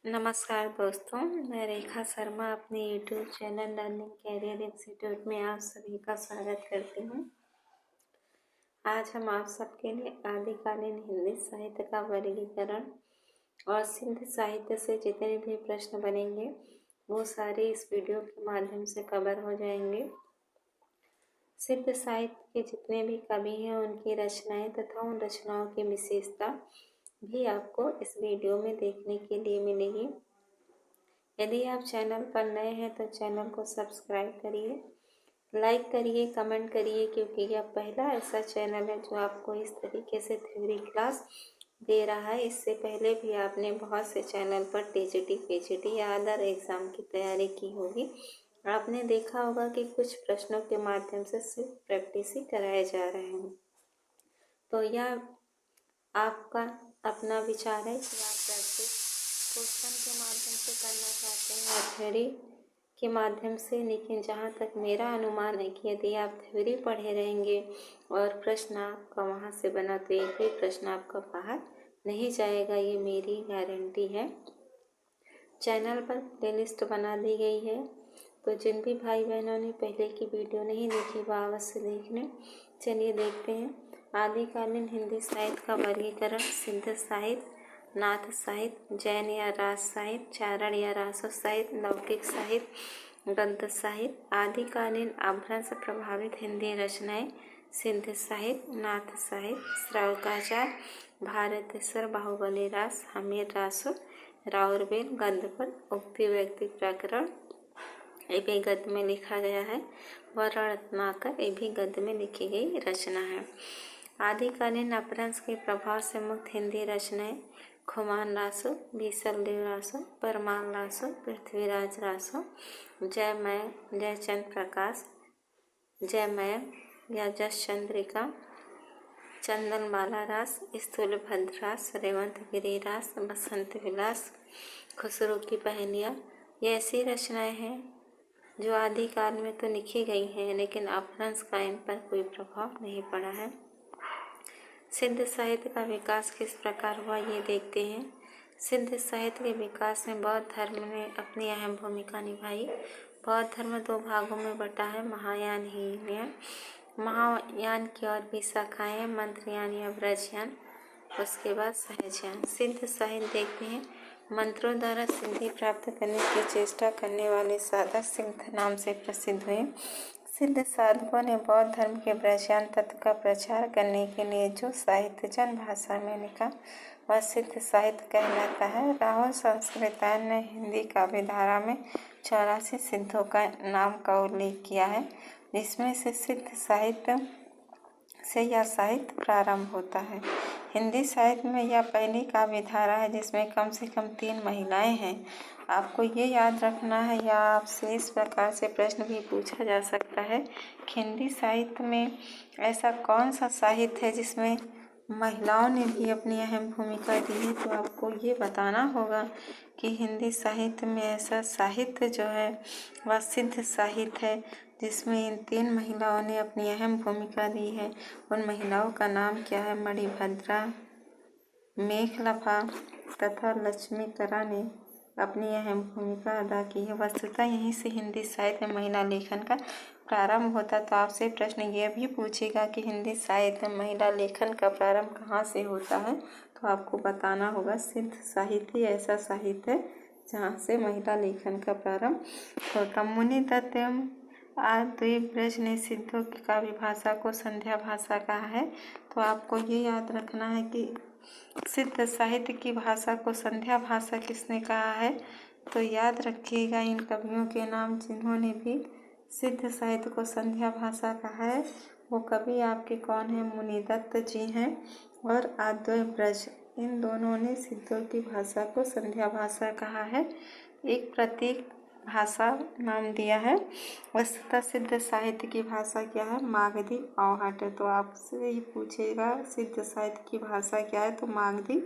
नमस्कार दोस्तों, मैं रेखा शर्मा अपने YouTube channel learning career institute में आप सभी का स्वागत करती हूँ। आज हम आप सबके लिए आदिकालीन हिंदी साहित्य का वर्गीकरण और सिंध साहित्य से जितने भी प्रश्न बनेंगे वो सारे इस वीडियो के माध्यम से कवर हो जाएंगे। सिंध साहित्य के जितने भी कवि हैं उनकी रचनाएं तथा उन रचनाओं की विशेषता भी आपको इस वीडियो में देखने के लिए मिलेगी। यदि आप चैनल पर नए हैं तो चैनल को सब्सक्राइब करिए, लाइक करिए, कमेंट करिए, क्योंकि यह पहला ऐसा चैनल है जो आपको इस तरीके से थ्योरी क्लास दे रहा है। इससे पहले भी आपने बहुत से चैनल पर टीजीटी, पीजीटी या अदर एग्ज़ाम की तैयारी की होगी। आपने देखा होगा कि कुछ प्रश्नों के माध्यम से सिर्फ प्रैक्टिस ही कराए जा रहे हैं। तो यह आपका अपना विचार है कि आप प्रैक्टिस क्वेश्चन के माध्यम से करना चाहते हैं और थ्योरी के माध्यम से, लेकिन जहाँ तक मेरा अनुमान है कि यदि आप थ्योरी पढ़े रहेंगे और प्रश्न आपका वहाँ से बना तो एक भी प्रश्न आपका बाहर नहीं जाएगा, ये मेरी गारंटी है। चैनल पर प्लेलिस्ट बना दी गई है, तो जिन भी भाई बहनों ने पहले की वीडियो नहीं देखी वह अवश्य देख लें। चलिए देखते हैं। आदिकालीन हिंदी साहित्य का वर्गीकरण: सिंध साहित्य, नाथ साहित्य, जैन या रास साहित्य, चारण या रासो साहित्य, लौकिक साहित्य, गद्य साहित्य। आदिकालीन अपभ्रंश प्रभावित हिंदी रचनाएं: सिंध साहित्य, नाथ साहित्य, श्रावकाचार, भारतेश्वर, बाहुबली रास, हमीर रासो, राउरबेल। गद्य पर उक्ति व्यक्ति प्रकरण, ये भी गद्य में लिखा गया है। वर्ण रत्नाकर, ये भी गद्य में लिखी गई रचना है। आदिकालीन अपभ्रंश के प्रभाव से मुक्त हिंदी रचनाएं: खुमान रासो, बीसलदेव रासो, परमाल रासो, पृथ्वीराज रासो, जयमय, जयचंद प्रकाश, जयमय या जस चंद्रिका, चंदनमाला रास, स्थूलभद्र रास, रेवंत गिरी रास, बसंत विलास, खुसरो की पहनियाँ। ये ऐसी रचनाएं हैं जो आदिकाल में तो लिखी गई हैं, लेकिन अपभ्रंश का इन पर कोई प्रभाव नहीं पड़ा है। सिंध साहित्य का विकास किस प्रकार हुआ ये देखते हैं। सिंध साहित्य के विकास में बौद्ध धर्म ने अपनी अहम भूमिका निभाई। बौद्ध धर्म दो भागों में बटा है, महायान, हीनयान। महायान की और भी शाखाएं हैं, मंत्रयान या ब्रजयान, उसके बाद सहजयान। सिंध साहित्य देखते हैं। मंत्रों द्वारा सिद्धि प्राप्त करने की चेष्टा करने वाले साधक सिद्ध नाम से प्रसिद्ध हुए। सिद्ध साधकों ने बौद्ध धर्म के ब्रजयान तत्व का प्रचार करने के लिए जो साहित्य जन भाषा में लिखा वह सिद्ध साहित्य कहलाता है। राहुल संस्कृतायन ने हिंदी काव्य धारा में 84 सिद्धों का नाम का उल्लेख किया है, जिसमें से सिद्ध साहित्य से यह साहित्य प्रारंभ होता है। हिंदी साहित्य में यह पहली काव्य धारा है जिसमें कम से कम 3 महिलाएं हैं। आपको ये याद रखना है, या आपसे इस प्रकार से प्रश्न भी पूछा जा सकता है कि हिंदी साहित्य में ऐसा कौन सा साहित्य है जिसमें महिलाओं ने भी अपनी अहम भूमिका दी है। तो आपको ये बताना होगा कि हिंदी साहित्य में ऐसा साहित्य जो है वह सिद्ध साहित्य है, जिसमें इन 3 महिलाओं ने अपनी अहम भूमिका दी है। उन महिलाओं का नाम क्या है? मणिभद्रा, मेखलफा तथा लक्ष्मीकरा ने अपनी अहम भूमिका अदा की है। वस्तुतः यहीं से हिंदी साहित्य में महिला लेखन का प्रारंभ होता। तो आपसे प्रश्न ये भी पूछेगा कि हिंदी साहित्य में महिला लेखन का प्रारंभ कहाँ से होता है, तो आपको बताना होगा सिद्ध साहित्य ऐसा साहित्य है जहाँ से महिला लेखन का प्रारंभ होता। मुनि दत्त एवं द्वीप ब्रज ने सिद्धों की काव्य भाषा को संध्या भाषा कहा है। तो आपको ये याद रखना है कि सिद्ध साहित्य की भाषा को संध्या भाषा किसने कहा है। तो याद रखिएगा इन कवियों के नाम जिन्होंने भी सिद्ध साहित्य को संध्या भाषा कहा है। वो कवि आपके कौन है? मुनि दत्त जी हैं और द्वीप ब्रज, इन दोनों ने सिद्धों की भाषा को संध्या भाषा कहा है। एक प्रतीक भाषा नाम दिया है। वस्तुतः सिद्ध साहित्य की भाषा क्या है? मागधी अवहट है। तो आपसे ये पूछेगा सिद्ध साहित्य की भाषा क्या है, तो मागधी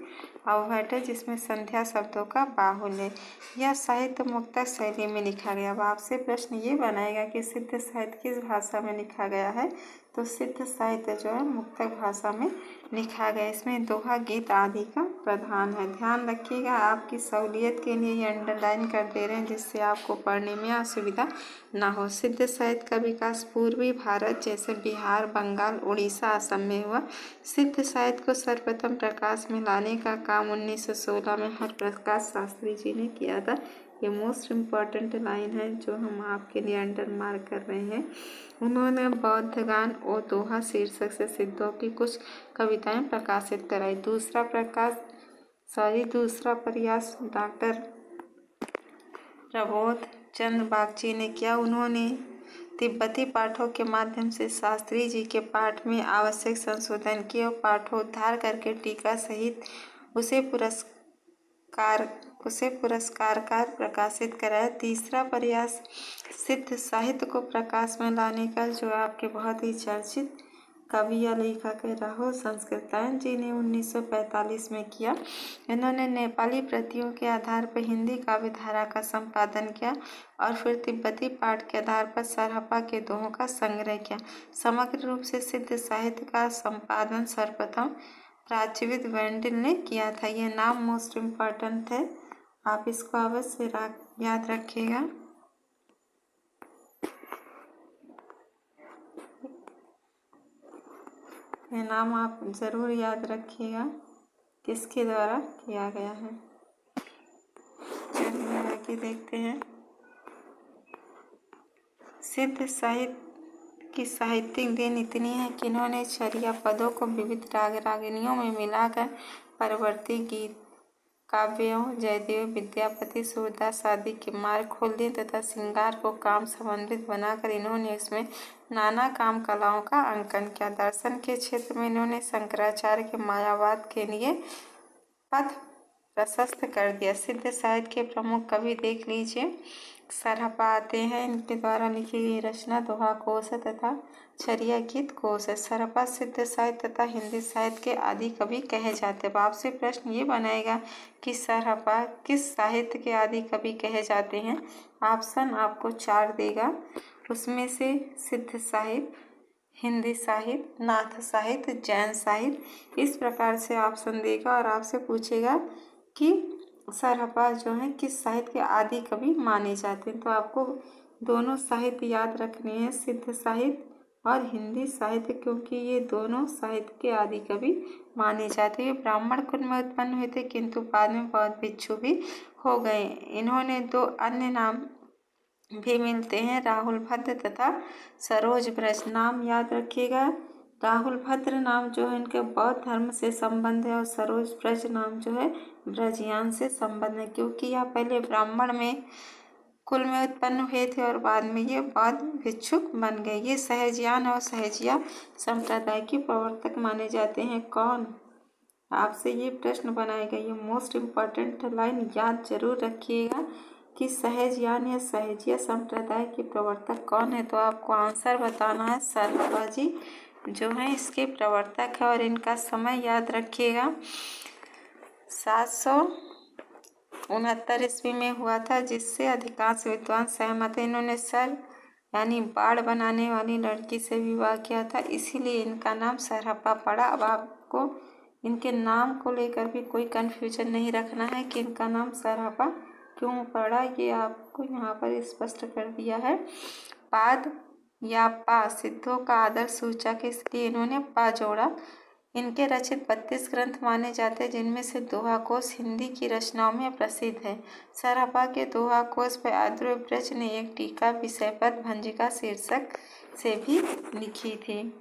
अवहट है, जिसमें संध्या शब्दों का बाहुल्य है। यह साहित्य मुक्तक शैली में लिखा गया। अब आपसे प्रश्न ये बनाएगा कि सिद्ध साहित्य किस भाषा में लिखा गया है, तो सिद्ध साहित्य जो है मुक्तक भाषा में लिखा गया। इसमें दोहा, गीत आदि का प्रधान है। ध्यान रखिएगा, आपकी सहूलियत के लिए ये अंडरलाइन कर दे रहे हैं जिससे आपको पढ़ने में असुविधा ना हो। सिद्ध साहित्य का विकास पूर्वी भारत जैसे बिहार, बंगाल, उड़ीसा, असम में हुआ। सिद्ध साहित्य को सर्वप्रथम प्रकाश में लाने का काम 1916 में हरिप्रकाश शास्त्री जी ने किया था। ये मोस्ट इम्पॉर्टेंट लाइन है जो हम आपके लिए अंडर मार्क कर रहे हैं। उन्होंने बौद्ध गान और दोहा शीर्षक से सिद्धों की कुछ कविताएं प्रकाशित कराई। दूसरा प्रयास डॉक्टर प्रबोध चंद्र बागची ने किया। उन्होंने तिब्बती पाठों के माध्यम से शास्त्री जी के पाठ में आवश्यक संशोधन किए और पाठोद्धार करके टीका सहित उसे पुरस्कारकार प्रकाशित कराया। तीसरा प्रयास सिद्ध साहित्य को प्रकाश में लाने का जो आपके बहुत ही चर्चित कवि या लेखक है राहुल संस्कृतायन जी ने 1945 में किया। इन्होंने नेपाली प्रतियों के आधार पर हिंदी काव्य धारा का संपादन किया और फिर तिब्बती पाठ के आधार पर सरहपा के दोहों का संग्रह किया। समग्र रूप से सिद्ध साहित्य का संपादन सर्वप्रथम प्राच्यविद वेंडिल ने किया था। यह नाम मोस्ट इम्पॉर्टेंट है, आप इसको अवश्य याद रखिएगा। यह नाम आप जरूर याद रखिएगा किसके द्वारा किया गया है। चलिए आगे देखते हैं। सिद्ध साहित्य की साहित्यिक देन इतनी है कि इन्होंने छरिया पदों को विविध राग रागिनियों में मिलाकर परवर्ती गीत काव्यों जयदेव, विद्यापति, सूरदास आदि के मार्ग खोल दिए तथा श्रृंगार को काम संबंधित बनाकर इन्होंने इसमें नाना काम कलाओं का अंकन किया। दर्शन के क्षेत्र में इन्होंने शंकराचार्य के मायावाद के लिए पथ प्रशस्त कर दिया। सिद्ध साहित्य के प्रमुख कवि देख लीजिए, सरहपा आते हैं। इनके द्वारा लिखी गई रचना दोहा कोश तथा छरिया गीत कोश है। सरहपा सिद्ध साहित्य तथा हिंदी साहित्य के आदि कवि कहे जाते हैं। आपसे प्रश्न ये बनाएगा कि सरहपा किस साहित्य के आदि कवि कहे जाते हैं। ऑप्शन आपको 4 देगा, उसमें से सिद्ध साहित्य, हिंदी साहित्य, नाथ साहित्य, जैन साहित्य, इस प्रकार से ऑप्शन देगा और आपसे पूछेगा कि सरहपा जो है किस साहित्य के आदि कवि माने जाते हैं। तो आपको दोनों साहित्य याद रखने हैं, सिद्ध साहित्य और हिंदी साहित्य, क्योंकि ये दोनों साहित्य के आदि कवि माने जाते हैं। ब्राह्मण कुल में उत्पन्न हुए थे किंतु बाद में बौद्ध भिक्षु भी हो गए। इन्होंने 2 अन्य नाम भी मिलते हैं, राहुल भद्र तथा सरोज ब्रज। नाम याद रखिएगा, राहुल भद्र नाम जो है इनके बौद्ध धर्म से संबंध है और सरोज ब्रज नाम जो है ब्रजयान से संबंध है, क्योंकि यह पहले ब्राह्मण में कुल में उत्पन्न हुए थे और बाद में ये बौद्ध भिक्षुक बन गए। ये सहजयान और सहजिया संप्रदाय के प्रवर्तक माने जाते हैं। कौन? आपसे ये प्रश्न बनाएगा, ये मोस्ट इम्पॉर्टेंट लाइन याद जरूर रखिएगा कि सहजयान या सहजिया संप्रदाय के प्रवर्तक कौन है। तो आपको आंसर बताना है, सरहपा जी जो है इसके प्रवर्तक है और इनका समय याद रखिएगा 769 ईस्वी में हुआ था, जिससे अधिकांश विद्वान सहमत हैं। इन्होंने सर यानी बाढ़ बनाने वाली लड़की से विवाह किया था, इसीलिए इनका नाम सरहपा पड़ा। अब आपको इनके नाम को लेकर भी कोई कन्फ्यूजन नहीं रखना है कि इनका नाम सरहपा क्यों पड़ा, ये आपको यहाँ पर स्पष्ट कर दिया है। पाद या पा सिद्धों का आदर सूचक, इसलिए इन्होंने पा जोड़ा। इनके रचित 32 ग्रंथ माने जाते हैं, जिनमें से दोहा कोश हिंदी की रचनाओं में प्रसिद्ध है। सरहपा के दोहा कोश पर आद्र ब्रज ने एक टीका विषयपद भंजिका शीर्षक से भी लिखी थी।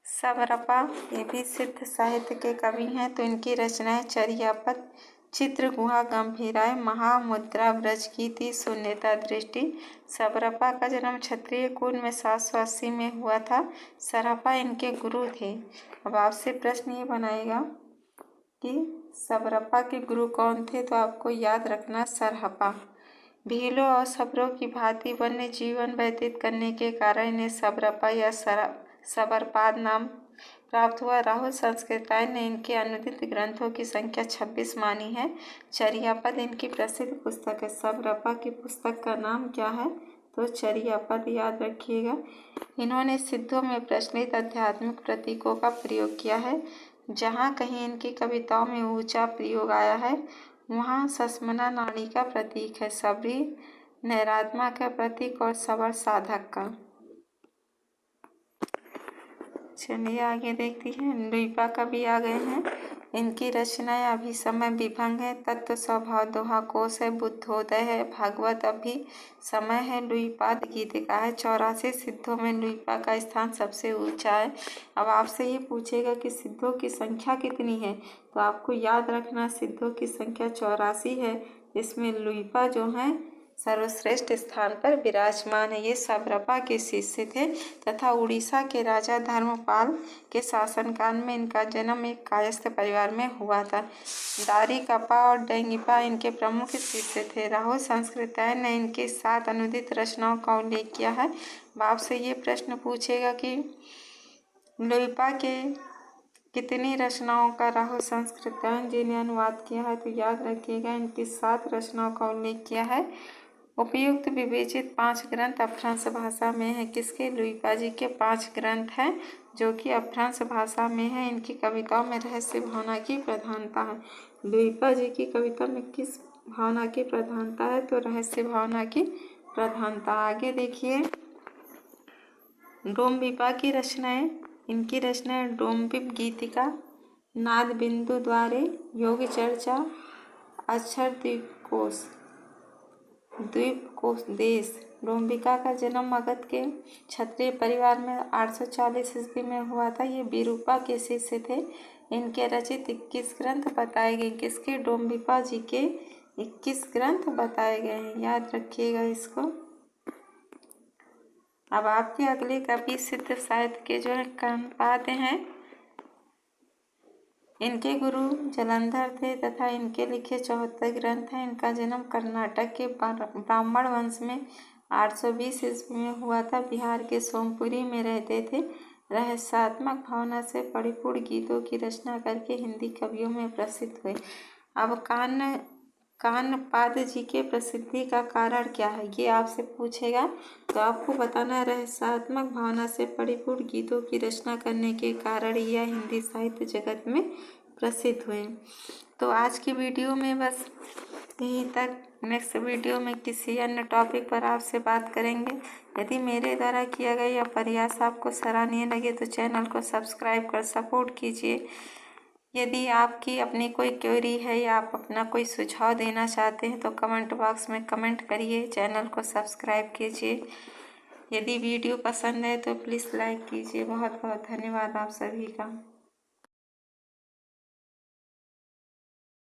सरहपा ये भी सिद्ध साहित्य के कवि हैं, तो इनकी रचनाएं चर्यापद, चित्रगुहा, गंभीराय, महामुद्रा, ब्रजगीति, शून्यता दृष्टि। सरहपा का जन्म क्षत्रिय कुल में 780 में हुआ था। सरहपा इनके गुरु थे। अब आपसे प्रश्न ये बनाएगा कि सरहपा के गुरु कौन थे, तो आपको याद रखना सरहपा भीलों और सबरों की भांति वन्य जीवन व्यतीत करने के कारण इन्हें सरहपा या सबरपाद नाम प्राप्त हुआ। राहुल संस्कृतायन ने इनके अनुदित ग्रंथों की संख्या 26 मानी है। चर्यापद इनकी प्रसिद्ध पुस्तक है। सरहपा की पुस्तक का नाम क्या है, तो चर्यापद याद रखिएगा। इन्होंने सिद्धों में प्रचलित आध्यात्मिक प्रतीकों का प्रयोग किया है। जहाँ कहीं इनकी कविताओं में ऊंचा प्रयोग आया है वहाँ सस्मना नाड़ी का प्रतीक है, सबरी नैरात्मा का प्रतीक और सबर साधक का। चलिए आगे देखती हैं। लुइपा कवि आ गए हैं। इनकी रचनाएं अभिसमय विभंग है, तत्व स्वभाव दोहा कोश है, बुद्धोदय है, भागवत अभी समय है, लुइपाद गीतिका है। 84 सिद्धों में लुइपा का स्थान सबसे ऊंचा है। अब आपसे ये पूछेगा कि सिद्धों की संख्या कितनी है, तो आपको याद रखना सिद्धों की संख्या 84 है। इसमें लुइपा जो है सर्वश्रेष्ठ स्थान पर विराजमान है। ये सब्रपा के शिष्य थे तथा उड़ीसा के राजा धर्मपाल के शासनकाल में इनका जन्म एक कायस्थ परिवार में हुआ था। दारिकपा और डेंगिपा इनके प्रमुख शिष्य थे। राहुल संस्कृतायन ने इनके 7 अनुदित रचनाओं का उल्लेख किया है। बाप से ये प्रश्न पूछेगा कि लुइपा के कितनी रचनाओं का राहुल संस्कृतायन जी ने अनुवाद किया है, तो याद रखिएगा इनकी 7 रचनाओं का उल्लेख किया है। उपयुक्त विवेचित 5 ग्रंथ अपभ्रंश भाषा में है। किसके? लुइपा जी के 5 ग्रंथ हैं जो कि अपभ्रंश भाषा में है। इनकी कविताओं में रहस्य भावना की प्रधानता है। लुइपा जी की कविता में किस भावना की प्रधानता है? तो रहस्य भावना की प्रधानता। आगे देखिए डोम्बिपा की रचनाएं। इनकी रचनाएं डोम्बिप गीतिका, नाद बिंदु द्वारे, योग चर्चा, अक्षर द्वीपकोश देश। डोम्बिका का जन्म मगध के क्षत्रिय परिवार में 840 ईस्वी में हुआ था। ये विरूपा के शिष्य थे। इनके रचित 21 ग्रंथ बताए गए। किसके? डोम्बिपा जी के 21 ग्रंथ बताए गए हैं, याद रखिएगा इसको। अब आपके अगले कवि सिद्ध साहित्य के जो कर्णपाद हैं, इनके गुरु जलंधर थे तथा इनके लिखे 74 ग्रंथ हैं। इनका जन्म कर्नाटक के ब्राह्मण वंश में 820 ईस्वी में हुआ था। बिहार के सोमपुरी में रहते थे। रहस्यात्मक भावना से परिपूर्ण गीतों की रचना करके हिंदी कवियों में प्रसिद्ध हुए। अब कानपाद जी के प्रसिद्धि का कारण क्या है, ये आपसे पूछेगा, तो आपको बताना है रहस्यात्मक भावना से परिपूर्ण गीतों की रचना करने के कारण यह हिंदी साहित्य जगत में प्रसिद्ध हुए। तो आज की वीडियो में बस यहीं तक। नेक्स्ट वीडियो में किसी अन्य टॉपिक पर आपसे बात करेंगे। यदि मेरे द्वारा किया गया यह प्रयास आपको सराहनीय लगे तो चैनल को सब्सक्राइब कर सपोर्ट कीजिए। यदि आपकी अपनी कोई क्वेरी है या आप अपना कोई सुझाव देना चाहते हैं तो कमेंट बॉक्स में कमेंट करिए। चैनल को सब्सक्राइब कीजिए। यदि वीडियो पसंद है तो प्लीज़ लाइक कीजिए। बहुत बहुत धन्यवाद आप सभी का।